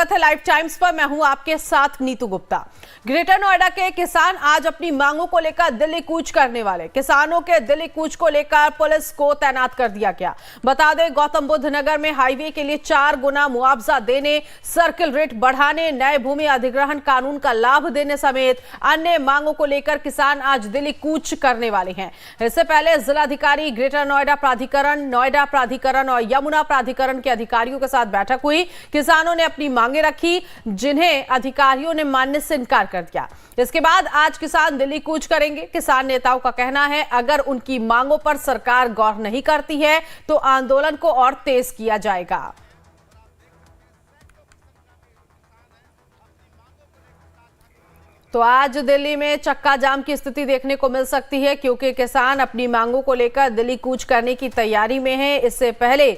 स्वागत है live times पर। मैं हूं आपके साथ नीतू गुप्ता। ग्रेटर नोएडा के किसान आज अपनी मांगों को लेकर दिल्ली कूच करने वाले। किसानों के दिल्ली कूच को लेकर पुलिस को तैनात कर दिया गया। बता दें, गौतम बुद्ध नगर में हाईवे के लिए 4 गुना मुआवजा देने, सर्किल रेट बढ़ाने, नए भूमि अधिग्रहण कानून का लाभ देने समेत अन्य मांगों को लेकर किसान आज दिल्ली कूच करने वाले हैं। इससे पहले जिलाधिकारी, ग्रेटर नोएडा प्राधिकरण और यमुना प्राधिकरण के अधिकारियों के साथ बैठक हुई। किसानों ने अपनी मांगे रखी, जिन्हें अधिकारियों ने मानने से इनकार कर दिया। इसके बाद आज किसान दिल्ली कूच करेंगे। किसान नेताओं का कहना है, अगर उनकी मांगों पर सरकार गौर नहीं करती है तो आंदोलन को और तेज किया जाएगा। तो आज दिल्ली में चक्का जाम की स्थिति देखने को मिल सकती है, क्योंकि किसान अपनी मांगों को लेकर दिल्ली कूच करने की तैयारी में हैं। इससे पहले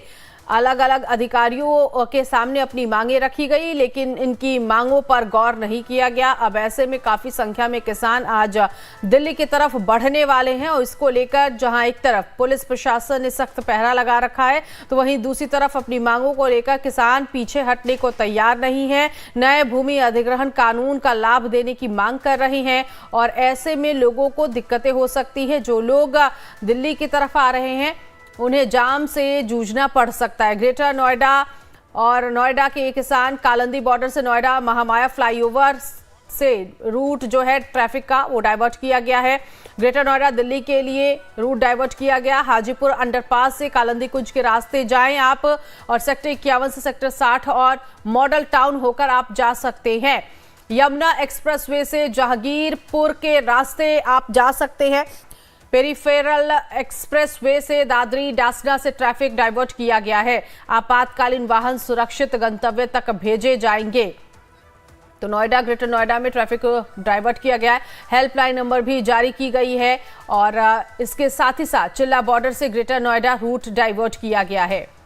अलग अलग अधिकारियों के सामने अपनी मांगे रखी गई, लेकिन इनकी मांगों पर गौर नहीं किया गया। अब ऐसे में काफी संख्या में किसान आज दिल्ली की तरफ बढ़ने वाले हैं और इसको लेकर जहां एक तरफ पुलिस प्रशासन ने सख्त पहरा लगा रखा है, तो वहीं दूसरी तरफ अपनी मांगों को लेकर किसान पीछे हटने को तैयार नहीं है। नए भूमि अधिग्रहण कानून का लाभ देने की मांग कर रहे हैं और ऐसे में लोगों को दिक्कतें हो सकती है। जो लोग दिल्ली की तरफ आ रहे हैं उन्हें जाम से जूझना पड़ सकता है। ग्रेटर नोएडा और नोएडा के किसान कालंदी बॉर्डर से नोएडा महामाया फ्लाईओवर से रूट जो है ट्रैफिक का वो डाइवर्ट किया गया है। ग्रेटर नोएडा दिल्ली के लिए रूट डाइवर्ट किया गया। हाजीपुर अंडरपास से कालंदी कुंज के रास्ते जाएं आप, और सेक्टर 51 से सेक्टर 60 और मॉडल टाउन होकर आप जा सकते हैं। यमुना एक्सप्रेसवे से जहांगीरपुर के रास्ते आप जा सकते हैं। पेरिफेरल एक्सप्रेसवे से दादरी डासना से ट्रैफिक डाइवर्ट किया गया है। आपातकालीन वाहन सुरक्षित गंतव्य तक भेजे जाएंगे। तो नोएडा, ग्रेटर नोएडा में ट्रैफिक डाइवर्ट किया गया है। हेल्पलाइन नंबर भी जारी की गई है और इसके साथ ही साथ चिल्ला बॉर्डर से ग्रेटर नोएडा रूट डाइवर्ट किया गया है।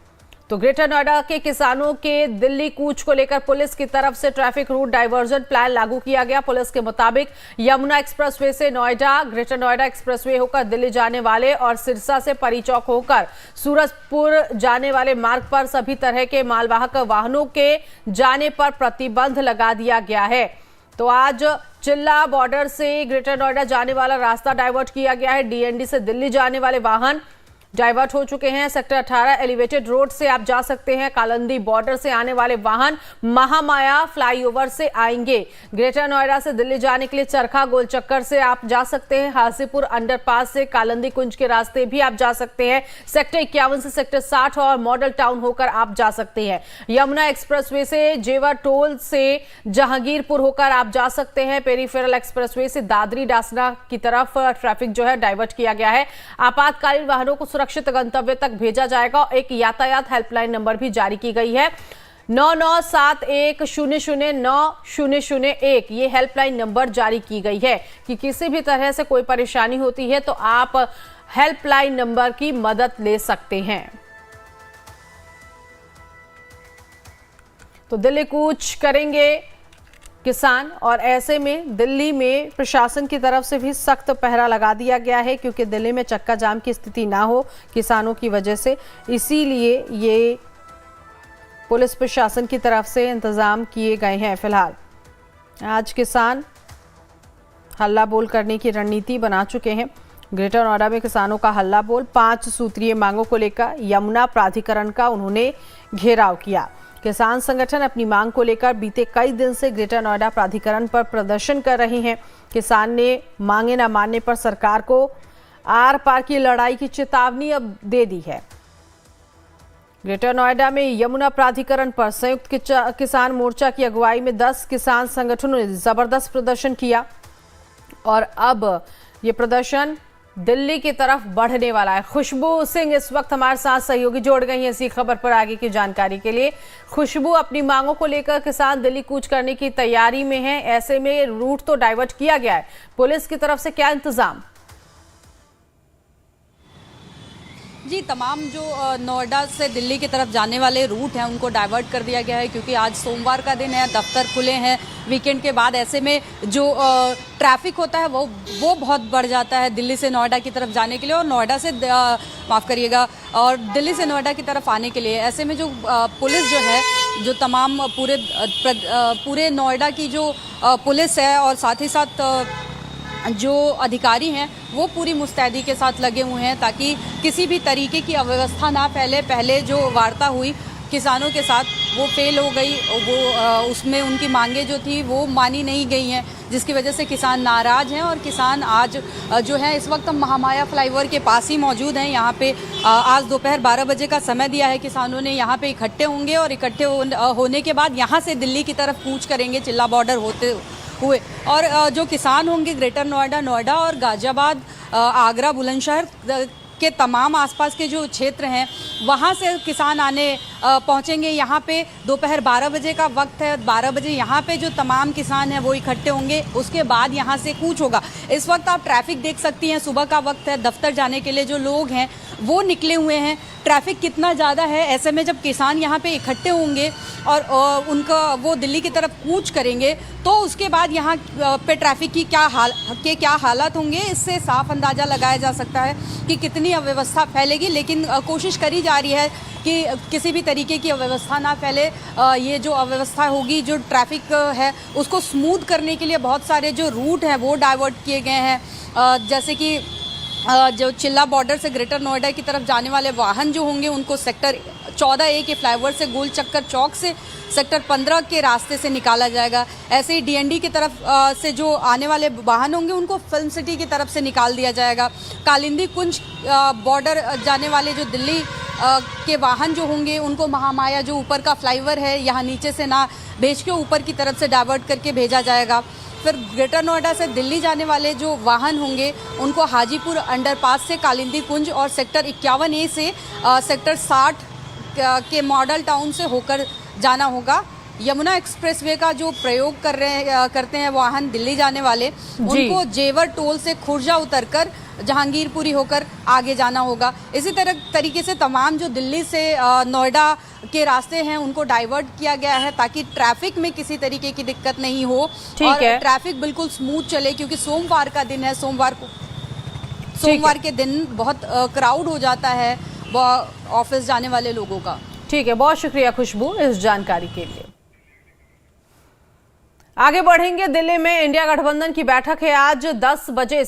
तो ग्रेटर नोएडा के किसानों के दिल्ली कूच को लेकर पुलिस की तरफ से ट्रैफिक रूट डाइवर्जन प्लान लागू किया गया। पुलिस के मुताबिक यमुना एक्सप्रेसवे से नोएडा, ग्रेटर नोएडा एक्सप्रेसवे होकर दिल्ली जाने वाले और सिरसा से परी चौक होकर सूरजपुर जाने वाले मार्ग पर सभी तरह के मालवाहक वाहनों के जाने पर प्रतिबंध लगा दिया गया है। तो आज चिल्ला बॉर्डर से ग्रेटर नोएडा जाने वाला रास्ता डाइवर्ट किया गया है। डीएनडी से दिल्ली जाने वाले वाहन डाइवर्ट हो चुके हैं। सेक्टर 18 एलिवेटेड रोड से आप जा सकते हैं। कालंदी बॉर्डर से आने वाले वाहन महामाया फ्लाईओवर से आएंगे। ग्रेटर नोएडा से दिल्ली जाने के लिए चरखा गोल चक्कर से आप जा सकते हैं। हाजीपुर अंडरपास से कालंदी कुंज के रास्ते भी आप जा सकते हैं। सेक्टर 51 से सेक्टर 60 और मॉडल टाउन होकर आप जा सकते हैं। यमुना एक्सप्रेसवे से जेवर टोल से जहांगीरपुर होकर आप जा सकते हैं। पेरीफेरल एक्सप्रेसवे से दादरी डासना की तरफ ट्रैफिक जो है डाइवर्ट किया गया है। आपातकालीन वाहनों को सुरक्षित गंतव्य तक भेजा जाएगा। एक यातायात हेल्पलाइन नंबर भी जारी की गई है। 9971009001 ये हेल्पलाइन नंबर जारी की गई है कि किसी भी तरह से कोई परेशानी होती है तो आप हेल्पलाइन नंबर की मदद ले सकते हैं। तो दिल्ली कूच करेंगे किसान और ऐसे में दिल्ली में प्रशासन की तरफ से भी सख्त पहरा लगा दिया गया है, क्योंकि दिल्ली में चक्का जाम की स्थिति ना हो किसानों की वजह से। इसीलिए ये पुलिस प्रशासन की तरफ से इंतजाम किए गए हैं। फिलहाल आज किसान हल्ला बोल करने की रणनीति बना चुके हैं। ग्रेटर नोएडा में किसानों का हल्ला बोल, 5 सूत्रीय मांगों को लेकर यमुना प्राधिकरण का उन्होंने घेराव किया। किसान संगठन अपनी मांग को लेकर बीते कई दिन से ग्रेटर नोएडा प्राधिकरण पर प्रदर्शन कर रहे हैं। किसान ने मांगे न मानने पर सरकार को आर पार की लड़ाई की चेतावनी अब दे दी है। ग्रेटर नोएडा में यमुना प्राधिकरण पर संयुक्त किसान मोर्चा की अगुवाई में 10 किसान संगठनों ने जबरदस्त प्रदर्शन किया और अब ये प्रदर्शन दिल्ली की तरफ बढ़ने वाला है। खुशबू सिंह इस वक्त हमारे साथ सहयोगी जोड़ गई हैं इसी खबर पर आगे की जानकारी के लिए। खुशबू, अपनी मांगों को लेकर किसान दिल्ली कूच करने की तैयारी में हैं। ऐसे में रूट तो डाइवर्ट किया गया है, पुलिस की तरफ से क्या इंतजाम? जी, तमाम जो नोएडा से दिल्ली की तरफ जाने वाले रूट हैं उनको डाइवर्ट कर दिया गया है, क्योंकि आज सोमवार का दिन है, दफ्तर खुले हैं वीकेंड के बाद। ऐसे में जो ट्रैफिक होता है वो बहुत बढ़ जाता है दिल्ली से नोएडा की तरफ जाने के लिए और नोएडा से माफ़ करिएगा और दिल्ली से नोएडा की तरफ आने के लिए। ऐसे में जो पुलिस जो है जो तमाम पूरे नोएडा की जो पुलिस है और साथ ही साथ जो अधिकारी हैं वो पूरी मुस्तैदी के साथ लगे हुए हैं ताकि किसी भी तरीके की अव्यवस्था ना फैले। पहले जो वार्ता हुई किसानों के साथ वो फेल हो गई, वो उसमें उनकी मांगे जो थी वो मानी नहीं गई हैं, जिसकी वजह से किसान नाराज़ हैं। और किसान आज जो है इस वक्त हम महामाया फ्लाईओवर के पास ही मौजूद हैं। यहाँ पे आज दोपहर 12 बजे का समय दिया है किसानों ने। यहाँ पे इकट्ठे होंगे और इकट्ठे होने के बाद यहाँ से दिल्ली की तरफ कूच करेंगे चिल्ला बॉर्डर होते हुए। और जो किसान होंगे ग्रेटर नोएडा और गाजियाबाद, आगरा, बुलंदशहर के तमाम आसपास के जो क्षेत्र हैं वहाँ से किसान आने पहुँचेंगे। यहाँ पे दोपहर 12 बजे का वक्त है। 12 बजे यहाँ पे जो तमाम किसान हैं वो इकट्ठे होंगे, उसके बाद यहाँ से कूच होगा। इस वक्त आप ट्रैफिक देख सकती हैं, सुबह का वक्त है, दफ्तर जाने के लिए जो लोग हैं वो निकले हुए हैं। ट्रैफिक कितना ज़्यादा है, ऐसे में जब किसान यहाँ पे इकट्ठे होंगे और उनका वो दिल्ली की तरफ कूच करेंगे तो उसके बाद यहाँ पे ट्रैफिक की क्या हालात होंगे, इससे साफ अंदाज़ा लगाया जा सकता है कि कितनी अव्यवस्था फैलेगी। लेकिन कोशिश करी जा रही है कि किसी भी तरीके की अव्यवस्था ना फैले। ये जो अव्यवस्था होगी, जो ट्रैफिक है उसको स्मूथ करने के लिए बहुत सारे जो रूट हैं वो डाइवर्ट किए गए हैं। जैसे कि जो चिल्ला बॉर्डर से ग्रेटर नोएडा की तरफ जाने वाले वाहन जो होंगे उनको सेक्टर 14A के फ्लाईओवर से गोल चक्कर चौक से सेक्टर 15 के रास्ते से निकाला जाएगा। ऐसे ही DND की तरफ से जो आने वाले वाहन होंगे उनको फिल्म सिटी की तरफ से निकाल दिया जाएगा। कालिंदी कुंज बॉर्डर जाने वाले जो दिल्ली के वाहन जो होंगे उनको महामाया जो ऊपर का फ्लाईओवर है यहाँ नीचे से ना भेज के ऊपर की तरफ से डाइवर्ट करके भेजा जाएगा। फिर ग्रेटर नोएडा से दिल्ली जाने वाले जो वाहन होंगे उनको हाजीपुर अंडरपास से कालिंदी कुंज और सेक्टर 51A से सेक्टर 60 के मॉडल टाउन से होकर जाना होगा। यमुना एक्सप्रेसवे का जो प्रयोग करते हैं वाहन दिल्ली जाने वाले, उनको जेवर टोल से खुर्जा उतरकर जहांगीरपुरी होकर आगे जाना होगा। इसी तरीके से तमाम जो दिल्ली से नोएडा के रास्ते हैं उनको डाइवर्ट किया गया है ताकि ट्रैफिक में किसी तरीके की दिक्कत नहीं हो और ट्रैफिक बिल्कुल स्मूथ चले, क्योंकि सोमवार का दिन है। सोमवार के दिन बहुत क्राउड हो जाता है ऑफिस जाने वाले लोगों का। ठीक है, बहुत शुक्रिया खुशबू इस जानकारी के लिए। आगे बढ़ेंगे। दिल्ली में इंडिया गठबंधन की बैठक है आज 10 बजे।